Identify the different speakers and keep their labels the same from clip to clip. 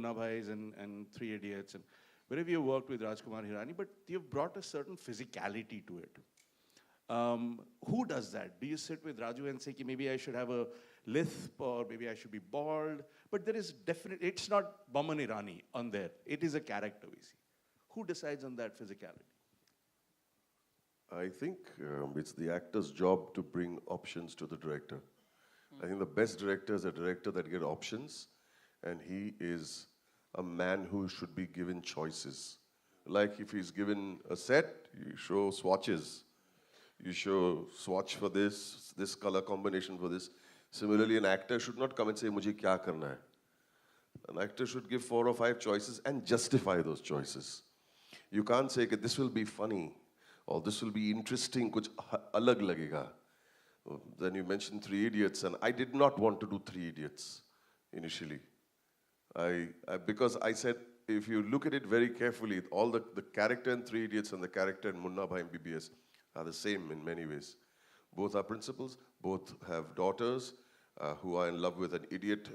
Speaker 1: Munna Bhais and Three Idiots, and wherever you worked with Rajkumar Hirani, but you've brought a certain physicality to it. Who does that? Do you sit with Raju and say, ki maybe I should have a lisp or maybe I should be bald? But there is definitely, it's not Boman Irani on there. It is a character we see. Who decides on that physicality?
Speaker 2: I think it's the actor's job to bring options to the director. I think the best director is a director that gets options, and he is a man who should be given choices. Like if he's given a set, you show swatches. You show swatch for this color combination for this. Similarly, an actor should not come and say, "Mujhe kya karna hai." An actor should give 4 or 5 choices and justify those choices. You can't say, "Okay, this will be funny," or "this will be interesting, kuch alag lagega." Then you mentioned Three Idiots, and I did not want to do Three Idiots initially. Because I said, if you look at it very carefully, all the character in Three Idiots and the character in Munna Bhai MBBS are the same in many ways. Both are principals, both have daughters who are in love with an idiot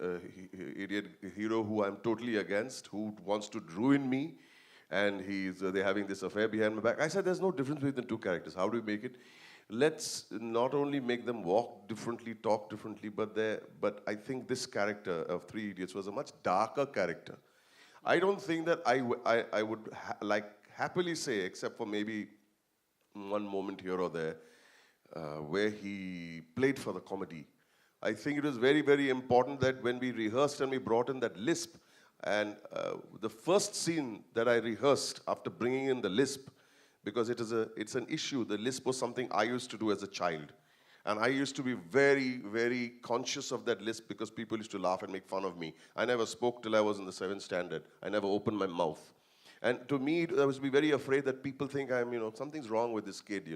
Speaker 2: hero who I'm totally against, who wants to ruin me, and they're having this affair behind my back. I said, there's no difference between the two characters. How do we make it? Let's not only make them walk differently, talk differently, but I think this character of Three Idiots was a much darker character. I don't think that I would happily say, except for maybe one moment here or there, where he played for the comedy. I think it was very, very important that when we rehearsed and we brought in that lisp, and the first scene that I rehearsed after bringing in the lisp, because it's an issue. The lisp was something I used to do as a child. And I used to be very, very conscious of that lisp because people used to laugh and make fun of me. I never spoke till I was in the 7th standard. I never opened my mouth. And to me, I was very afraid that people think something's wrong with this kid,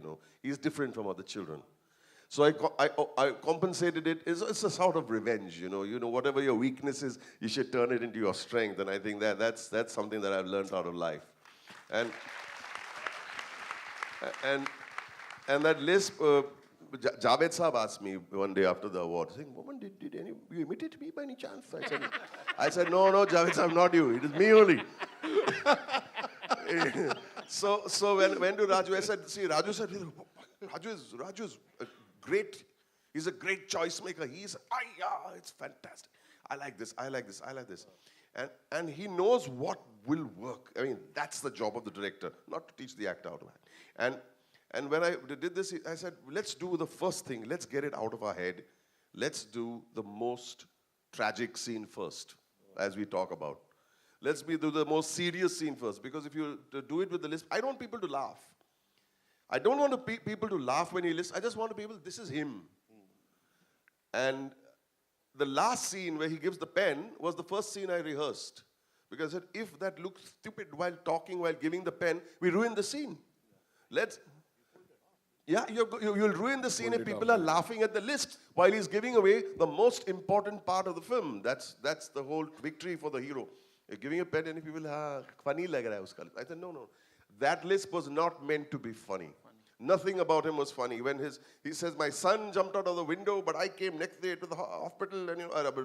Speaker 2: He's different from other children. So I compensated it. It's a sort of revenge, Whatever your weakness is, you should turn it into your strength. And I think that's something that I've learned out of life. And that lisp, Javed Saab asked me one day after the award, saying, "Boman, did you imitate me by any chance?" I said, no, Javed Saab, not you. It is me only. So when to Raju, I said, see, Raju said, Raju is great. He's a great choice maker. It's fantastic. I like this. And he knows what will work. I mean, that's the job of the director, not to teach the actor how to act. And when I did this, I said, let's do the first thing. Let's get it out of our head. Let's do the most tragic scene first, as we talk about. Let's do the most serious scene first. Because if you do it with the lisp, I don't want people to laugh. I don't want people to laugh when he lisps. I just want people, this is him. And the last scene where he gives the pen was the first scene I rehearsed. Because I said, if that looks stupid while talking, while giving the pen, we ruin the scene. You'll ruin the scene if people are laughing at the lisp while he's giving away the most important part of the film. That's the whole victory for the hero. You're giving a pen and people, funny lag raha hai uska. I said, no. That lisp was not meant to be funny. Nothing about him was funny. When he says, my son jumped out of the window, but I came next day to the hospital and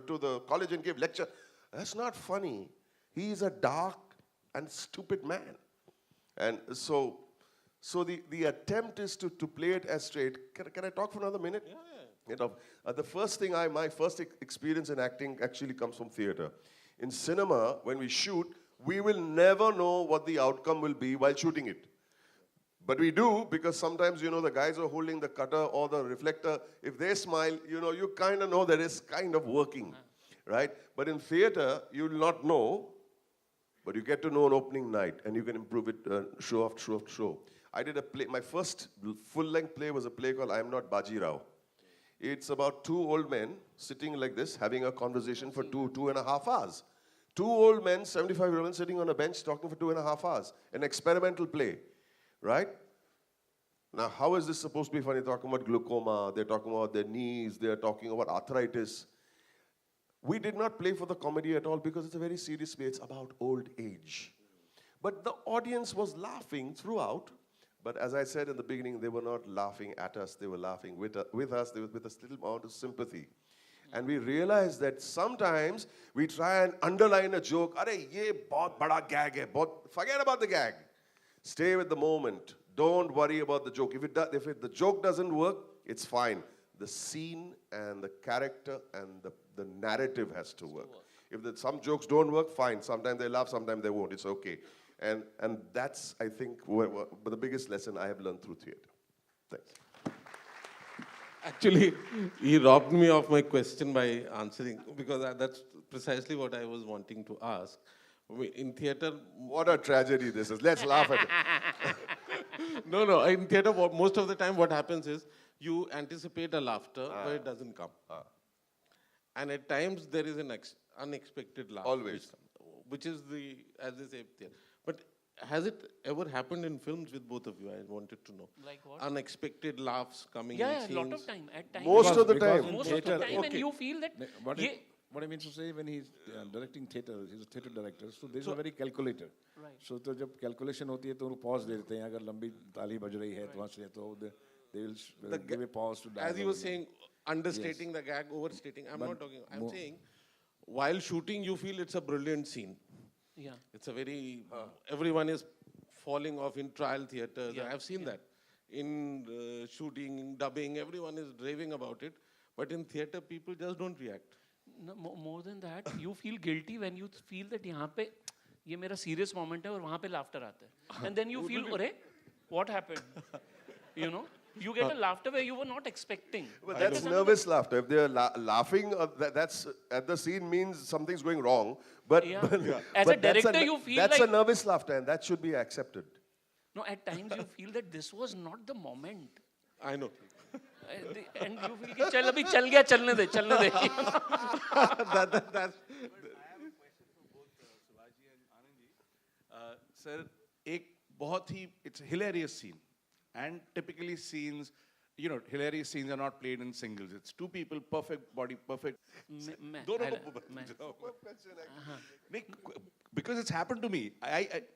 Speaker 2: to the college and gave lecture. That's not funny. He is a dark and stupid man. And so the attempt is to play it as straight. Can I talk for another minute?
Speaker 3: Yeah.
Speaker 2: The first thing, my first experience in acting actually comes from theater. In cinema, when we shoot, we will never know what the outcome will be while shooting it. But we do, because sometimes, the guys are holding the cutter or the reflector. If they smile, you kind of know that it's kind of working, right? But in theater, you will not know, but you get to know on opening night, and you can improve it show after show. I did a play. My first full-length play was a play called I Am Not Baji Rao. It's about 2 old men sitting like this, having a conversation for 2.5 hours. 2 old men, 75-year-old men, sitting on a bench talking for 2.5 hours. An experimental play, right? Now, how is this supposed to be funny? They're talking about glaucoma, they're talking about their knees, they're talking about arthritis. We did not play for the comedy at all because it's a very serious play. It's about old age. But the audience was laughing throughout. But as I said in the beginning, they were not laughing at us. They were laughing with us. They were with a little amount of sympathy. And we realize that sometimes we try and underline a joke. Arey, ye bahut bada gag hai. Forget about the gag. Stay with the moment. Don't worry about the joke. If the joke doesn't work, it's fine. The scene and the character and the narrative has to work. If some jokes don't work, fine. Sometimes they laugh, sometimes they won't. It's okay. And that's, I think, the biggest lesson I have learned through theatre. Thanks.
Speaker 3: Actually, he robbed me of my question by answering, because that's precisely what I was wanting to ask. In theatre...
Speaker 2: What a tragedy this is. Let's laugh at it.
Speaker 3: No. In theatre, most of the time what happens is, you anticipate a laughter, but it doesn't come. And at times, there is an unexpected laugh.
Speaker 2: Always.
Speaker 3: Which is as they say, there. But has it ever happened in films with both of you? I wanted to know.
Speaker 4: Like what?
Speaker 3: Unexpected laughs coming
Speaker 4: Yeah,
Speaker 3: in
Speaker 4: a lot
Speaker 3: scenes.
Speaker 4: of time. At times.
Speaker 2: Most of the
Speaker 5: Because
Speaker 2: time.
Speaker 5: in
Speaker 4: Most of the
Speaker 5: theatre-
Speaker 4: time, and you feel that.
Speaker 5: What I mean to say, when he's directing theatre, he's a theatre director, so this is very calculated.
Speaker 4: Right.
Speaker 5: So तो जब calculation होती है तो वो pause दे देते हैं. अगर लंबी ताली बज रही है तो वहाँ से तो they will give a pause to
Speaker 3: As you were
Speaker 5: dialogue.
Speaker 3: saying, understating the gag, overstating. I'm
Speaker 5: But
Speaker 3: not talking. I'm
Speaker 5: more-
Speaker 3: saying, while shooting, you feel it's a brilliant scene.
Speaker 4: Yeah.
Speaker 3: It's a very, everyone is falling off in trial theatres.
Speaker 4: Yeah,
Speaker 3: I've seen that. In shooting, in dubbing, everyone is raving about it. But in theatre, people just don't react.
Speaker 4: No, more than that, you feel guilty when you feel that यहाँ पे ये मेरा serious moment है और वहाँ पे laughter आता है. And then you feel, अरे, what happened? You know? You get a laughter where you were not expecting.
Speaker 2: But that's nervous laughter. If they're laughing, that's at the scene means something's going wrong. But,
Speaker 4: Yeah.
Speaker 2: but,
Speaker 4: As
Speaker 2: but
Speaker 4: a
Speaker 2: that's
Speaker 4: director, you feel
Speaker 2: that's
Speaker 4: like-
Speaker 2: a nervous laughter, and that should be accepted.
Speaker 4: No, at times you feel that this was not the moment.
Speaker 3: I know.
Speaker 4: And you feel कि चल अभी चल गया चलने दे.
Speaker 3: That's,
Speaker 1: Sir, एक बहुत ही, it's a hilarious scene. And typically scenes, hilarious scenes are not played in singles. It's two people, perfect body, perfect.
Speaker 4: मैं-
Speaker 1: दोनों
Speaker 4: I-
Speaker 1: को
Speaker 4: मैं-
Speaker 1: नहीं, because it's happened to me.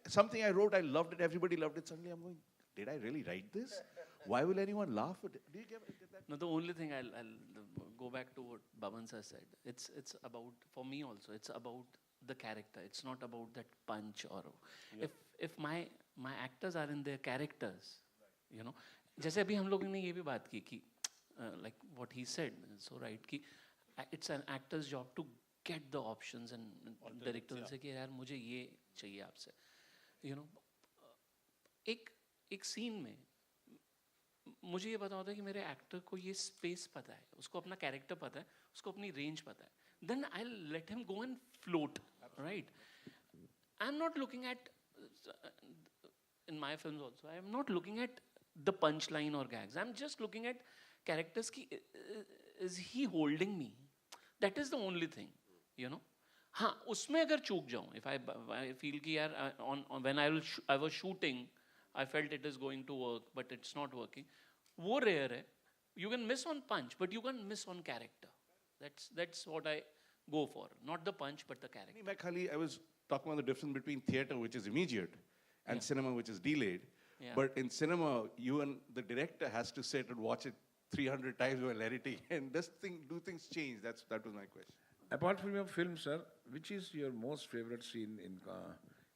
Speaker 1: Something I wrote, I loved it, everybody loved it. Suddenly I'm going, did I really write this? Why will anyone laugh at it? Do you get that?
Speaker 4: No, the only thing I'll go back to what Boman sir said. It's about, for me also, it's about the character. It's not about that punch or if my actors are in their characters, जैसे अभी हम लोगों ने ये भी बात की कि like what he said, so right कि it's an actor's job to get the options and director से कि यार मुझे ये चाहिए आपसे, एक scene में मुझे ये पता होता है कि मेरे एक्टर को ये स्पेस पता है, उसको अपना कैरेक्टर पता है, उसको अपनी रेंज पता है. Then I'll let him go and float, right? I'm not looking at, in my films also, I'm not looking at the punchline or gags. I'm just looking at characters ki, is he holding me? That is the only thing, हाँ, उसमें अगर चूक जाऊँ, if I feel कि यार when I was shooting, I felt it is going to work, but it's not working. वो rare है. You can miss on punch, but you can miss on character. That's what I go for. Not the punch, but the character.
Speaker 1: I was talking about the difference between theatre, which is immediate, and cinema, which is delayed.
Speaker 4: Yeah.
Speaker 1: But in cinema, you and the director has to sit and watch it 300 times while editing. And do things change? That was my question.
Speaker 5: Apart from your film, sir, which is your most favorite scene in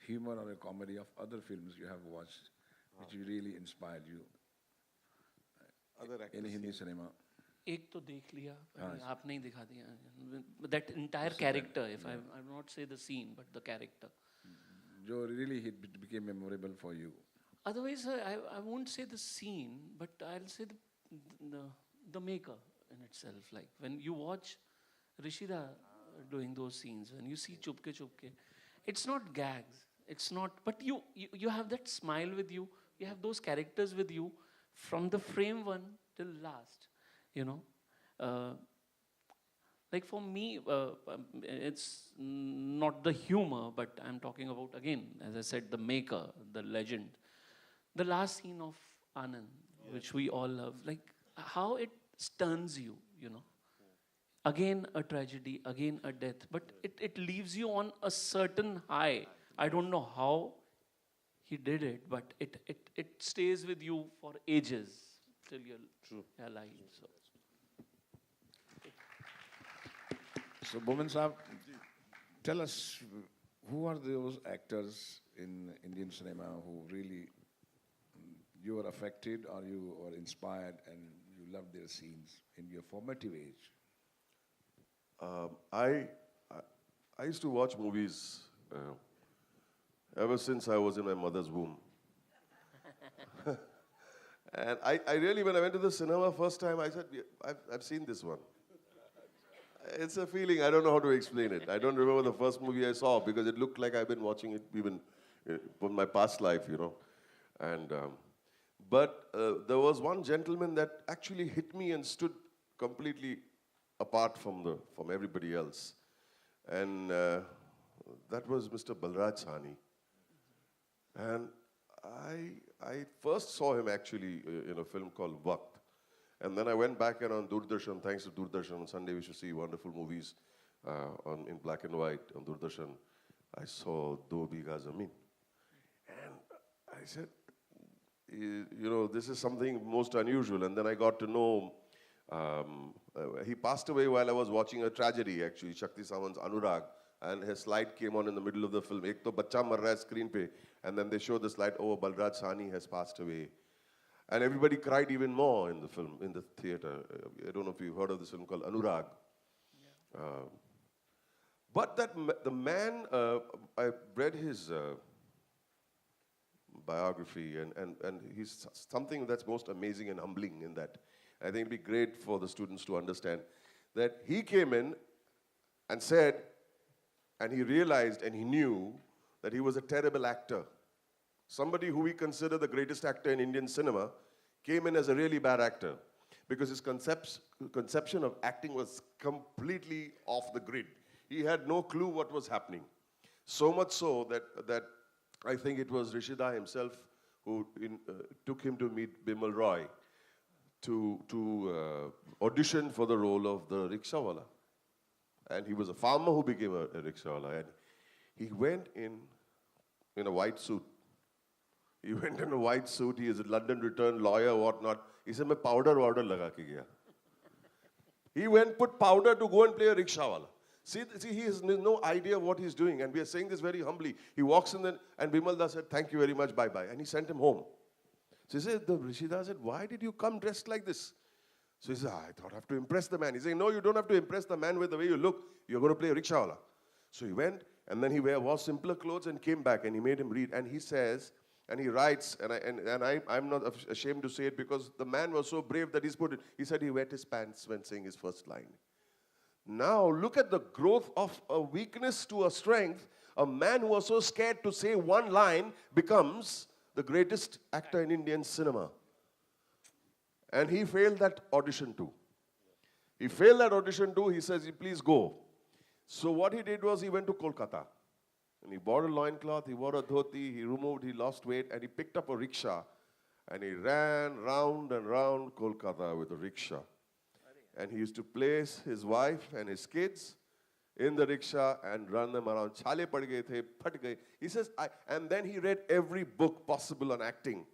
Speaker 5: humor or a comedy of other films you have watched, which really inspired you
Speaker 3: other actors.
Speaker 5: in Hindi cinema?
Speaker 4: एक तो देख लिया, आपने ही दिखा दिया. That entire character, if I will not say the scene, but the character.
Speaker 5: जो really it became memorable for you.
Speaker 4: Otherwise, I won't say the scene, but I'll say the maker in itself. Like when you watch Rishida doing those scenes, when you see Chupke Chupke, it's not gags. It's not, but you have that smile with you. You have those characters with you from the frame one till last. Like for me, it's not the humor, but I'm talking about, again, as I said, the maker, the legend. The last scene of Anand, which we all love, like how it stuns you, Again a tragedy, again a death, but it leaves you on a certain high. I don't know how he did it, but it stays with you for ages till you're alive. So.
Speaker 5: So, Boman Saab, tell us who are those actors in Indian cinema who really you were affected or you were inspired and you loved their scenes in your formative age?
Speaker 2: I used to watch movies ever since I was in my mother's womb. And I really, when I went to the cinema first time, I said, I've seen this one. It's a feeling, I don't know how to explain it. I don't remember the first movie I saw because it looked like I've been watching it even from my past life, you know. And, but there was one gentleman that actually hit me and stood completely apart from everybody else. And that was Mr. Balraj Sahni. And I first saw him actually in a film called Waqt. And then I went back and on Doordarshan, thanks to Doordarshan, on Sunday we should see wonderful movies in black and white on Doordarshan. I saw Do Bigha Zameen. And I said, you know, this is something most unusual. And then I got to know, he passed away while I was watching a tragedy actually, Shakti Sawant's Anurag. And his slide came on in the middle of the film. Ek to bacha mar raha hai screen pe. And then they show the slide, oh, Balraj Sahni has passed away. And everybody cried even more in the film, in the theater. I don't know if you've heard of this film called Anurag. Yeah. But the man, I read his biography, and he's something that's most amazing and humbling in that. I think it'd be great for the students to understand that he came in and said, and he realized and he knew that he was a terrible actor. Somebody who we consider the greatest actor in Indian cinema came in as a really bad actor because his conception of acting was completely off the grid. He had no clue what was happening. So much so that I think it was Rishida himself who took him to meet Bimal Roy to audition for the role of the rickshawala. And he was a farmer who became a rickshawala. And he went in a white suit. He went in a white suit. He is a London returned lawyer, whatnot. He said, "मैं powder laga ke gaya." He went, put powder to go and play a rickshawala. See, he has no idea what he's doing. And we are saying this very humbly. He walks in there, and Bimalda said, "Thank you very much, bye-bye." And he sent him home. So he said, the Rishida said, "Why did you come dressed like this?" So he said, "I thought I have to impress the man." He's saying, "No, you don't have to impress the man with the way you look. You're going to play a rickshawala." So he went, and then he wore simpler clothes and came back, and he made him read. And he says, and he writes, and I'm not ashamed to say it because the man was so brave that he said he wet his pants when saying his first line. Now, look at the growth of a weakness to a strength. A man who was so scared to say one line becomes the greatest actor in Indian cinema. And he failed that audition too. He failed that audition too. He says, "Please go." So what he did was he went to Kolkata. And he bought a loincloth, he wore a dhoti, he lost weight, and he picked up a rickshaw. And he ran round and round Kolkata with a rickshaw. And he used to place his wife and his kids in the rickshaw and run them around. Chale pad gaye the, phat gaye. He says, and then he read every book possible on acting.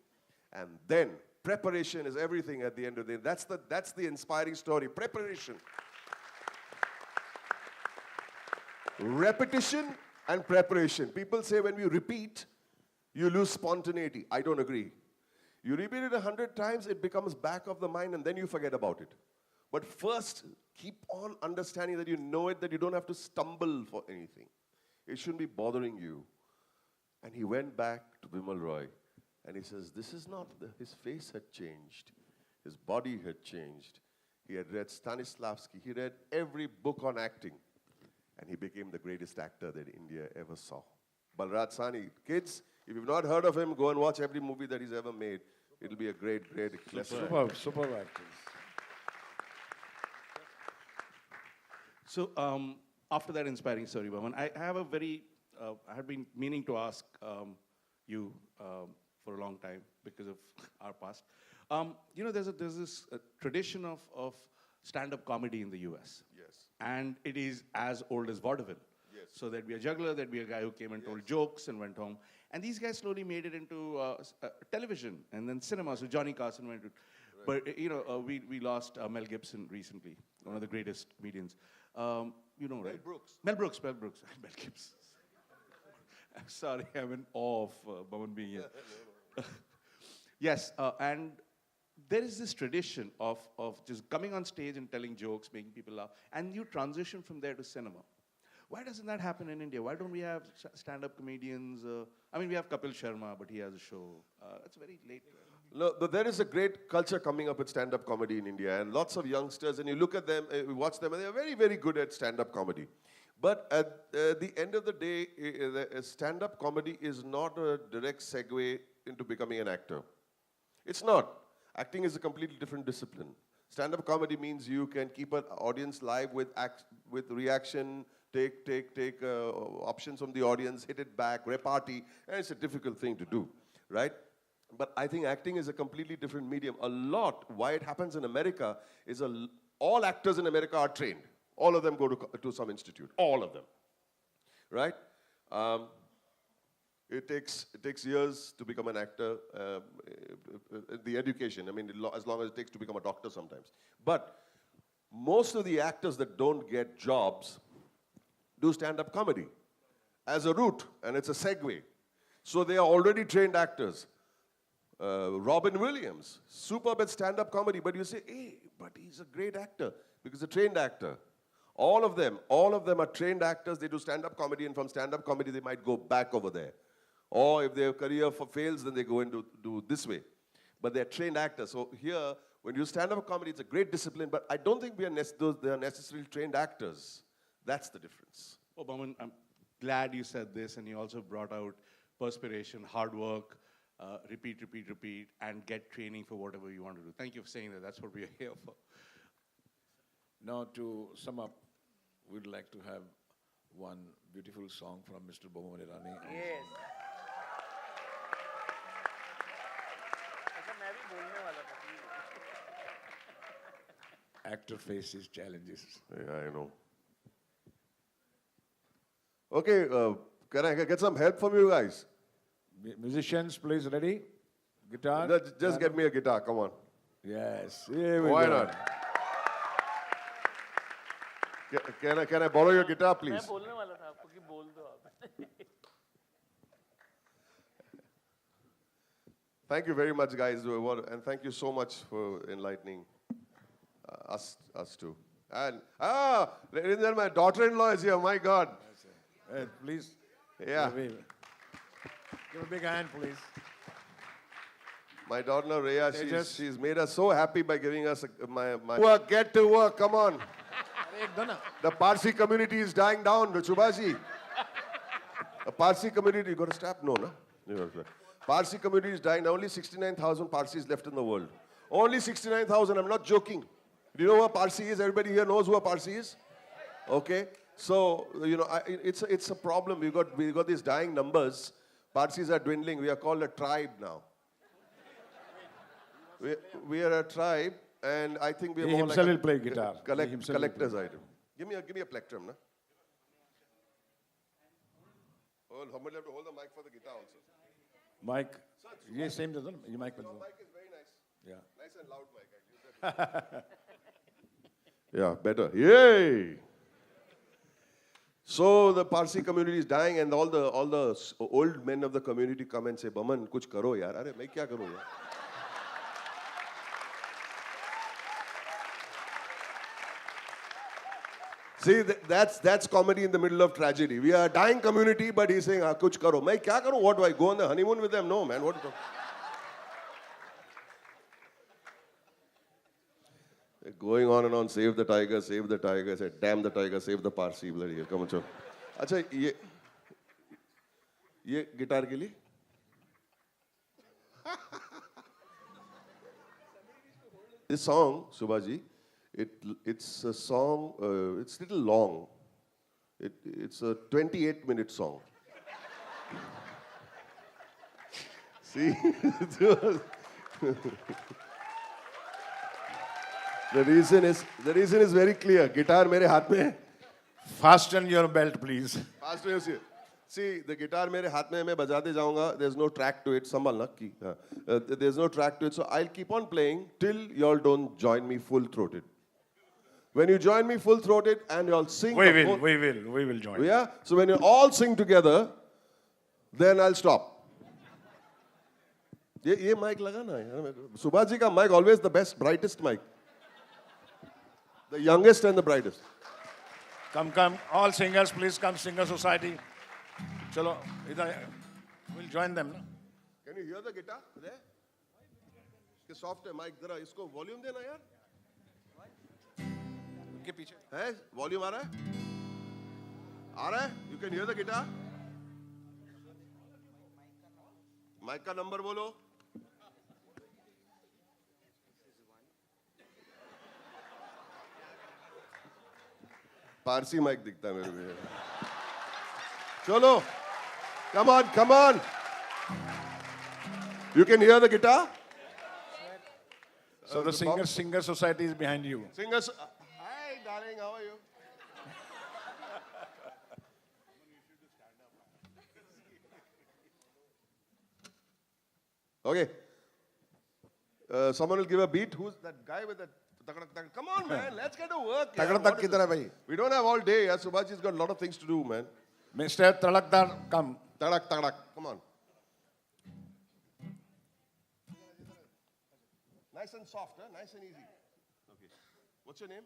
Speaker 2: And then preparation is everything at the end of the day. That's the inspiring story. Preparation. Repetition and preparation. People say when you repeat, you lose spontaneity. I don't agree. You repeat it 100 times, it becomes back of the mind, and then you forget about it. But first, keep on understanding that you know it, that you don't have to stumble for anything. It shouldn't be bothering you. And he went back to Bimal Roy, and he says, this is not, his face had changed. His body had changed. He had read Stanislavski. He read every book on acting. And he became the greatest actor that India ever saw. Balraj Sahni. Kids, if you've not heard of him, go and watch every movie that he's ever made. It'll be a great lesson.
Speaker 5: Superb actors.
Speaker 1: So after that inspiring story, Boman, I have a very, I had been meaning to ask you for a long time because of our past. You know, there's this tradition of stand-up comedy in the US.
Speaker 2: Yes.
Speaker 1: And it is as old as vaudeville.
Speaker 2: Yes.
Speaker 1: So there'd be a juggler, there'd be a guy who came and told jokes and went home. And these guys slowly made it into television and then cinema. So Johnny Carson went to, but you know, we lost Mel Gibson recently, one of the greatest comedians. You you know, right?
Speaker 2: Brooks.
Speaker 1: Mel Brooks. Mel Gibson. I'm sorry, I'm in awe of Boman being here. Yes, and there is this tradition of just coming on stage and telling jokes, making people laugh, and you transition from there to cinema. Why doesn't that happen in India? Why don't we have stand-up comedians? I mean, we have Kapil Sharma, but he has a show. It's very late.
Speaker 2: No, but there is a great culture coming up with stand-up comedy in India, and lots of youngsters, and you look at them, you watch them, and they're very, very good at stand-up comedy. But at the end of the day, stand-up comedy is not a direct segue into becoming an actor. It's not. Acting is a completely different discipline. Stand-up comedy means you can keep an audience live with reaction, take options from the audience, hit it back, repartee, and it's a difficult thing to do, right? But I think acting is a completely different medium. Why it happens in America is all actors in America are trained. All of them go to some institute. All of them, right? It takes years to become an actor. The education, I mean, as long as it takes to become a doctor sometimes. But most of the actors that don't get jobs do stand-up comedy as a route, and it's a segue. So they are already trained actors. Robin Williams, superb at stand-up comedy, but you say, hey, but he's a great actor because he's a trained actor. All of them are trained actors. They do stand-up comedy, and from stand-up comedy, they might go back over there. Or if their career fails, then they go and do this way. But they're trained actors. So here, when you stand-up comedy, it's a great discipline, but I don't think they are necessarily trained actors. That's the difference.
Speaker 1: Oh, Boman, I'm glad you said this, and you also brought out perspiration, hard work, repeat, and get training for whatever you want to do. Thank you for saying that. That's what we are here for.
Speaker 5: Now, to sum up, we'd like to have one beautiful song from Mr. Boman Irani.
Speaker 6: Yes. अच्छा मैं भी बोलने वाला था.
Speaker 5: Actor faces challenges.
Speaker 2: Yeah, I know. Okay, can I get some help from you guys?
Speaker 5: Musicians, please, ready? Guitar?
Speaker 2: Just get me a guitar, come on.
Speaker 5: Yes, here we
Speaker 2: Why
Speaker 5: go.
Speaker 2: not? Can I borrow your guitar, please?
Speaker 6: मैं बोलने वाला था आपको कि बोल दो आप.
Speaker 2: Thank you very much, guys, and thank you so much for enlightening us too. And ladies and gentlemen, my daughter-in-law is here. My God.
Speaker 5: Hey, please.
Speaker 2: Yeah.
Speaker 5: Give a big hand, please.
Speaker 2: My daughter-in-law Rhea,
Speaker 5: Tejas.
Speaker 2: she's made us so happy by giving us my work. Get to work. Come on. The Parsi community is dying down, Chubaji. The Parsi community, you got to stop? No, no? Parsi community is dying. Only 69,000 Parsis left in the world. Only 69,000. I'm not joking. Do you know who a Parsi is? Everybody here knows who a Parsi is? Okay. So, you know, it's a problem. We got these dying numbers. Parsis are dwindling. We are called a tribe now. We are a tribe, and I think we are
Speaker 5: He
Speaker 2: more
Speaker 5: himself
Speaker 2: like
Speaker 5: will play guitar.
Speaker 2: collector's item. Give me a plectrum, na? Oh, somebody have to hold the mic for the guitar also.
Speaker 5: Mike, yes, same doesn't your mic?
Speaker 2: Your mic is very nice.
Speaker 5: Yeah.
Speaker 2: Nice and loud mic. Yeah, better. Yay! So the Parsi community is dying, and all the old men of the community come and say, "Boman, kuch karo yaar." Arey, main kya karu yaar? See, that's comedy in the middle of tragedy. We are a dying community, but he's saying, kuch karo. Main kya karu? What do I go on the honeymoon with them? No, man. What? Going on and on, save the tiger, save the tiger. Say, damn the tiger, save the Parsi. Bloody hell. Come on, chalo. Acha, ye guitar ke liye? This song, Subhaji, it's a song, it's a little long. It's a 28-minute song. See? The reason is very clear. Guitar mere haath mein hai.
Speaker 5: Fasten your belt, please.
Speaker 2: Fasten your seat. See, the guitar mere haath mein hai, main bajate jaunga. There's no track to it. Sambhalna ki. There's no track to it. So I'll keep on playing till y'all don't join me full-throated. When you join me full-throated and you all sing.
Speaker 5: We
Speaker 2: the
Speaker 5: will,
Speaker 2: whole-
Speaker 5: we will join.
Speaker 2: Yeah? So when you all sing together, then I'll stop. ये mic लगा ना. Subhash ji ka mic always the best, brightest mic. The youngest and the brightest.
Speaker 5: Come, all singers, please come, Singer Society. Chalo, idhar, we'll join them. No?
Speaker 2: Can you hear the guitar there? इसके soft है mic जरा इसको volume देना यार.
Speaker 5: उनके पीछे.
Speaker 2: है volume आ रहा है? आ रहा है? You can hear the guitar? Mic का number बोलो. पारसी माइक दिखता है मेरे को. चलो, come on. You can hear the guitar?
Speaker 5: So the Singer Society is behind you.
Speaker 2: Singers. Hi, darling, how are you? Okay. Someone will give a beat. Who's that guy with that? Come on, man. Let's get to work.
Speaker 5: Tagada tak kidhar hai bhai?
Speaker 2: We don't have all day. Yeah. Subhaji's got a lot of things to do, man.
Speaker 5: Mr. Tadakdar, come.
Speaker 2: Tadak. Come on. Nice and soft, huh? Nice and easy. Okay. What's your name?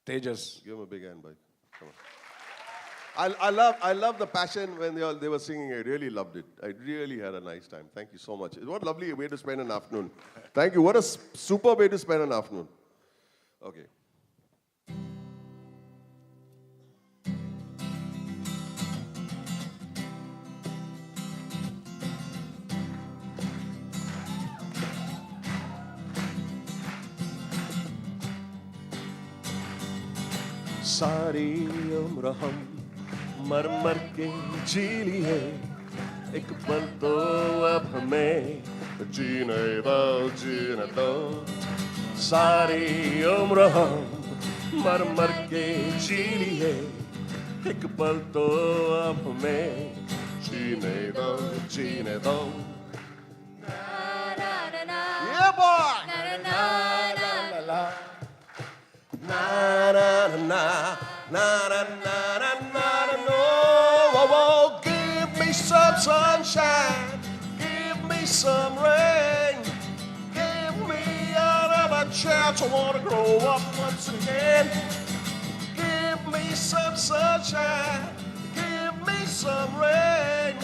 Speaker 5: Tejas.
Speaker 2: Give him a big hand, bye. Come on. I love the passion when they were singing. I really loved it. I really had a nice time. Thank you so much. What a lovely way to spend an afternoon. Thank you. What a super way to spend an afternoon. Okay. सारी उम्र हम मर मर के जी लिए एक पल तो अब हमें जीने दो सारी उम्र हम मर मर के जी लिए एक पल तो अब हमें जीने दो Yeah, boy! No. Give me some sunshine, give me some rain, give me another chance. I want to grow up once again. Give me some sunshine, give me some rain,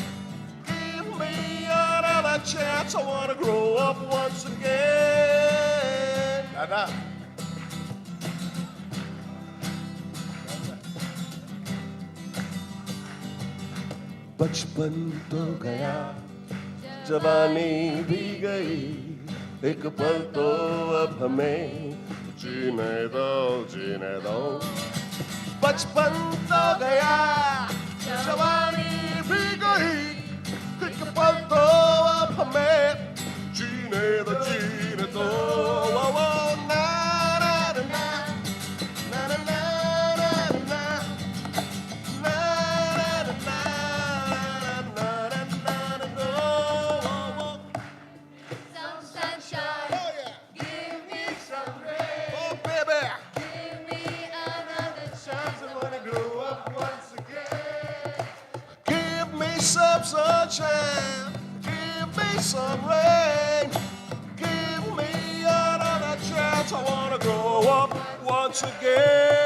Speaker 2: give me another chance. I want to grow up once again.
Speaker 5: Dada.
Speaker 2: बचपन तो गया जवानी भी गई एक पल तो अब हमें जीने दो बचपन तो गया जवानी भी गई एक पल तो अब हमें जीने दो Some sunshine, give me some rain, give me another chance. I want to grow up once again.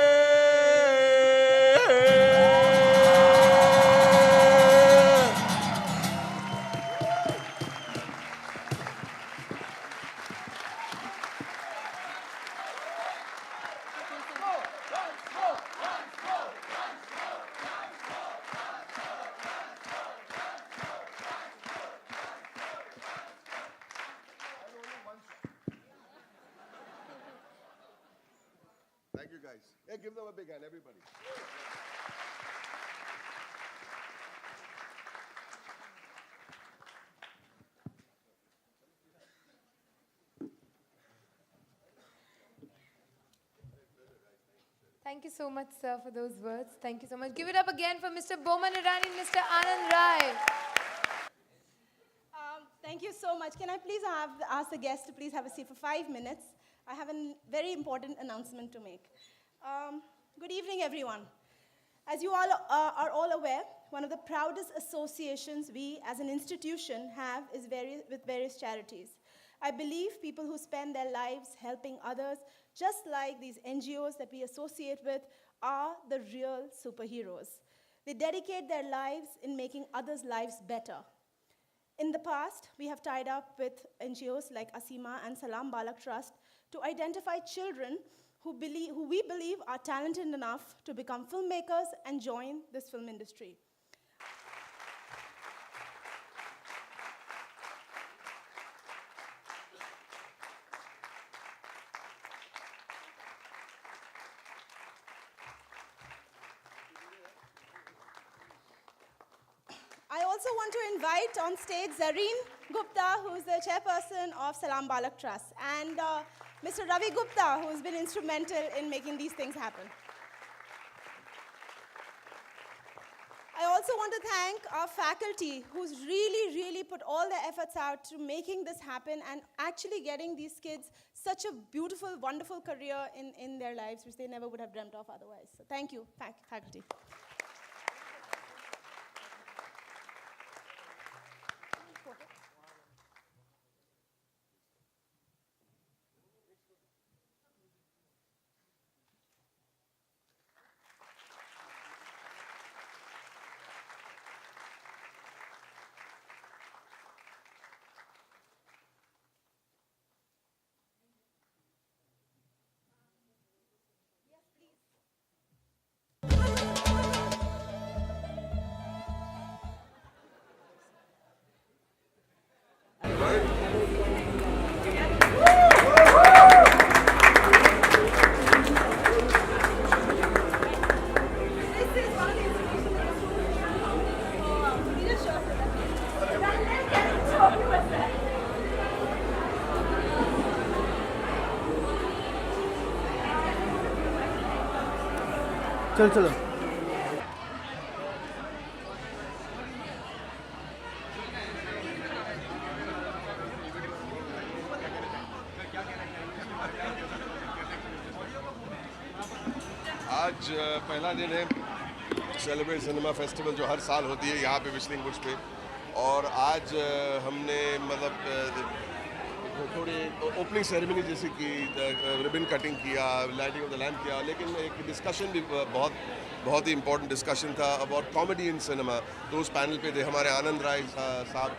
Speaker 2: Thank you, guys. Hey, give them a big hand, everybody.
Speaker 7: Thank you so much, sir, for those words. Thank you so much. Give it up again for Mr. Boman Irani and Mr. Anand Rai.
Speaker 8: Thank you so much. Can I please ask the guests to please have a seat for 5 minutes? I have a very important announcement to make. Good evening, everyone. As you all are all aware, one of the proudest associations we as an institution have is with various charities. I believe people who spend their lives helping others, just like these NGOs that we associate with, are the real superheroes. They dedicate their lives in making others' lives better. In the past, we have tied up with NGOs like Asima and Salam Balak Trust to identify children who we believe are talented enough to become filmmakers and join this film industry. I also want to invite on stage Zareen Gupta, who is the chairperson of Salam Balak Trust, and Mr. Ravi Gupta, who has been instrumental in making these things happen. I also want to thank our faculty, who's really put all their efforts out to making this happen and actually getting these kids such a beautiful, wonderful career in their lives, which they never would have dreamt of otherwise. So thank you, faculty.
Speaker 9: चलो
Speaker 2: आज पहला दिन है celebrate cinema festival जो हर साल होती है यहाँ पे विस्लिंग बुश पे, और आज हमने मतलब थोड़ी ओपनिंग सेरेमनी जैसे की, रिबन कटिंग किया, लाइटिंग ऑफ द लैम्प किया, लेकिन एक डिस्कशन भी बहुत ही इम्पोर्टेंट डिस्कशन था अबाउट कॉमेडी इन सिनेमा। तो उस पैनल पे थे हमारे आनंद राय साहब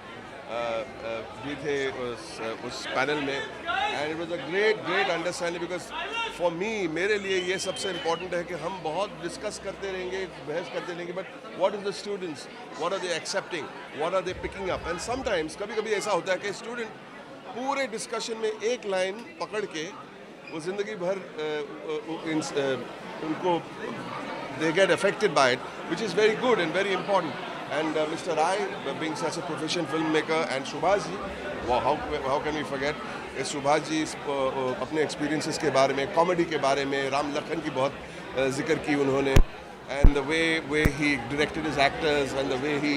Speaker 2: भी थे उस पैनल में, and it was a great understanding, because for me, मेरे लिए ये सबसे इम्पोर्टेंट है कि हम बहुत डिस्कस करते रहेंगे, बहस करते रहेंगे, but what is the students, what are they accepting, what are they picking up. And sometimes कभी ऐसा होता है कि स्टूडेंट पूरे डिस्कशन में एक लाइन पकड़ के वो ज़िंदगी भर उनको they get affected by it, which is very good and very important. And Mr. Rai, being such a professional filmmaker, and Subhash ji, wow, how can we forget? Subhash ji अपने experiences के बारे में, comedy के बारे में, राम लखन की बहुत जिक्र की उन्होंने, and the way he directed his actors and the way he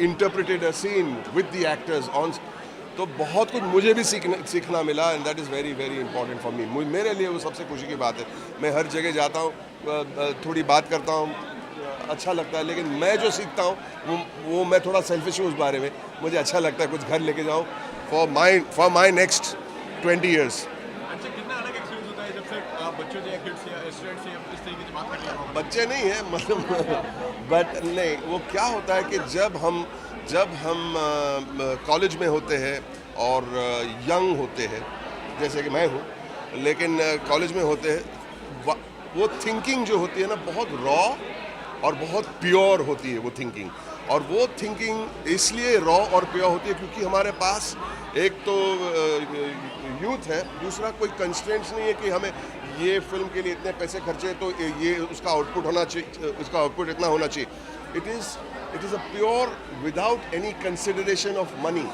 Speaker 2: interpreted a scene with the actors on, तो बहुत कुछ मुझे भी सीखना मिला, and that is very important for me. मेरे लिए वो सबसे खुशी की बात है। मैं हर जगह जाता हूँ, थोड़ी बात करता हूँ, अच्छा लगता है, लेकिन मैं जो सीखता हूँ वो मैं थोड़ा सेल्फिश हूँ उस बारे में। मुझे अच्छा लगता है कुछ घर लेके जाऊँ for my next 20 years.
Speaker 10: अच्छा, कितना अलग एक्सपीरियंस होता है जब से बच्चों से या किड्स या स्टूडेंट्स से इस तरीके से बात करते हैं?
Speaker 2: बच्चे नहीं हैं मतलब बट नहीं, वो क्या होता है कि जब हम कॉलेज में होते हैं और यंग होते हैं, जैसे कि मैं हूँ, लेकिन कॉलेज में होते हैं, वो थिंकिंग जो होती है ना, बहुत रॉ और बहुत प्योर होती है वो थिंकिंग। और वो थिंकिंग इसलिए रॉ और प्योर होती है क्योंकि हमारे पास एक तो यूथ है, दूसरा कोई कंस्ट्रेंट्स नहीं है कि हमें ये फिल्म के लिए इतने पैसे खर्चे तो ये उसका आउटपुट होना चाहिए, उसका आउटपुट इतना होना चाहिए। It is a pure without any consideration of money.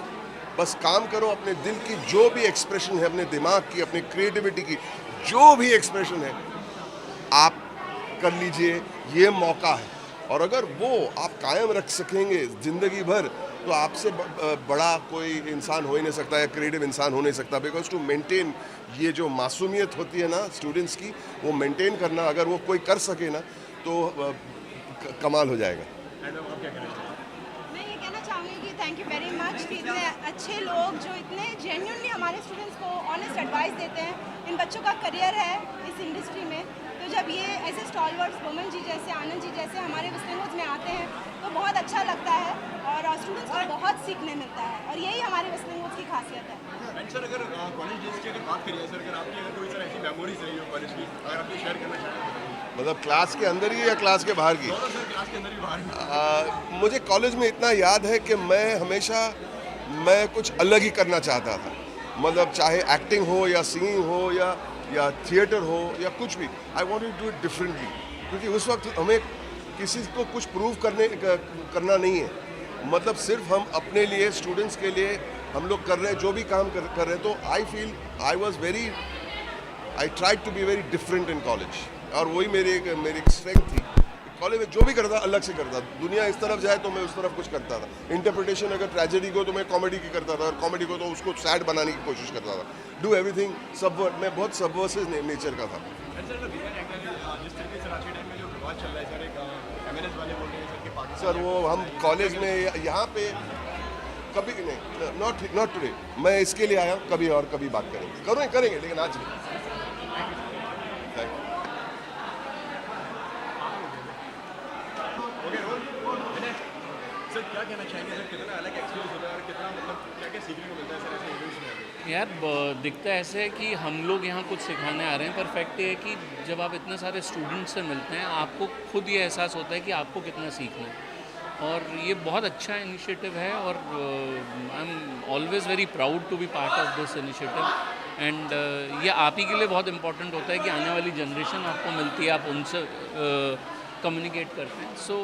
Speaker 2: बस काम करो, अपने दिल की जो भी एक्सप्रेशन है, अपने दिमाग की, अपनी क्रिएटिविटी की जो भी एक्सप्रेशन है, आप कर लीजिए, ये मौका है। और अगर वो आप कायम रख सकेंगे ज़िंदगी भर, तो आपसे बड़ा कोई इंसान हो ही नहीं सकता, या क्रिएटिव इंसान हो नहीं सकता। बिकॉज टू मेंटेन ये जो मासूमियत होती है ना स्टूडेंट्स की, वो मेंटेन करना अगर वो कोई कर सके ना, तो कमाल हो जाएगा।
Speaker 8: मैं ये कहना चाहूँगी कि थैंक यू वेरी मच कि इतने अच्छे लोग जो इतने जेन्युइनली हमारे स्टूडेंट्स को ऑनेस्ट एडवाइस देते हैं। इन बच्चों का करियर है इस इंडस्ट्री में, तो जब ये ऐसे स्टॉलवर्ड्स बोमन जी जैसे, आनंद जी जैसे हमारे वेस्टर्न में आते हैं तो बहुत अच्छा लगता है और स्टूडेंट्स को बहुत सीखने मिलता है, और यही हमारे वेस्टर्न की खासियत है।
Speaker 10: सर अगर कॉलेज डेज की अगर बात करिए सर, अगर आपकी अगर कोई सर ऐसी मेमोरीज रही हो कॉलेज की, अगर आप शेयर करना चाहें,
Speaker 2: मतलब क्लास के अंदर ही या क्लास के बाहर की?
Speaker 10: सर क्लास के अंदर ही बाहर।
Speaker 2: मुझे कॉलेज में इतना याद है कि मैं कुछ अलग ही करना चाहता था। मतलब चाहे एक्टिंग हो या सिंगिंग हो या थिएटर हो या कुछ भी, I wanted to do it differently. क्योंकि उस वक्त हमें किसी को कुछ प्रूव करना नहीं है। मतलब सिर्फ हम अपने लिए, स्टूडेंट्स के लिए हम लोग कर रहे हैं, जो भी काम कर रहे हैं। तो I feel I tried to be very different in college, और वही मेरी स्ट्रेंथ थी। कॉलेज में जो भी करता अलग से करता। दुनिया इस तरफ जाए तो मैं उस तरफ कुछ करता था। इंटरप्रिटेशन अगर ट्रेजेडी को तो मैं कॉमेडी की करता था, और कॉमेडी को तो उसको सैड बनाने की कोशिश करता था। Do everything subvert. मैं बहुत सबवर्सिव नेचर का था। सर वो हम कॉलेज में यहाँ पे कभी नहीं, नॉट टुडे। मैं इसके लिए आया हूँ, कभी और कभी बात करेंगे लेकिन आज नहीं।
Speaker 10: सर क्या कहना चाहेंगे सर, कितना अलग एक्सपीरियंस होता है और कितना मतलब क्या सीखने को मिलता है सर ऐसे इवेंट्स में?
Speaker 4: यार दिखता ऐसे है कि हम लोग यहाँ कुछ सिखाने आ रहे हैं, पर फैक्ट ये है कि जब आप इतने सारे स्टूडेंट्स से मिलते हैं, आपको खुद ये एहसास होता है कि आपको कितना सीखना है। और ये बहुत अच्छा इनिशिएटिव है, और I am always very proud to be part of this initiative. And ये आप ही के लिए बहुत इम्पोर्टेंट होता है कि आने वाली जनरेशन आपको मिलती है, आप उनसे कम्युनिकेट करते हैं। सो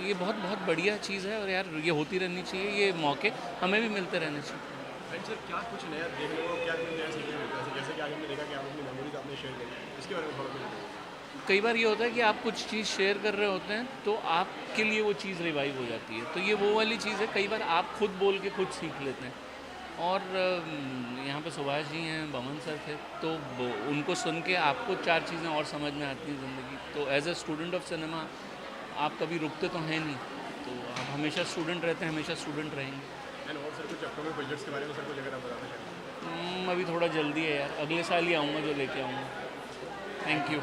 Speaker 4: ये बहुत बढ़िया चीज़ है, और यार ये होती रहनी चाहिए। ये मौके हमें भी मिलते रहने चाहिए।
Speaker 10: सर क्या कुछ नया देखने को, क्या कुछ नया सीखने को मिलता है? जैसे कि आज हमने देखा कि आप अपनी मेमोरीज आपने शेयर करी, इसके बारे में थोड़ा बताइए।
Speaker 4: कई बार ये होता है कि आप कुछ चीज़ शेयर कर रहे होते हैं तो आपके लिए वो चीज़ रिवाइव हो जाती है। तो ये वो वाली चीज़ है, कई बार आप खुद बोल के खुद सीख लेते हैं। और यहाँ पे सुभाष जी हैं, बमन सर थे, तो उनको सुन के आपको 4 चीज़ें और समझ में आती हैं ज़िंदगी। तो as a student of cinema आप कभी रुकते तो हैं नहीं, तो आप हमेशा स्टूडेंट रहते हैं, हमेशा स्टूडेंट रहेंगे।
Speaker 10: एंड और सर कुछ अपकमिंग प्रोजेक्ट्स के बारे में सर कुछ अगर आप बताना चाहें?
Speaker 4: अभी थोड़ा जल्दी है यार, अगले साल ही आऊँगा जो लेके आऊँगा। Thank you.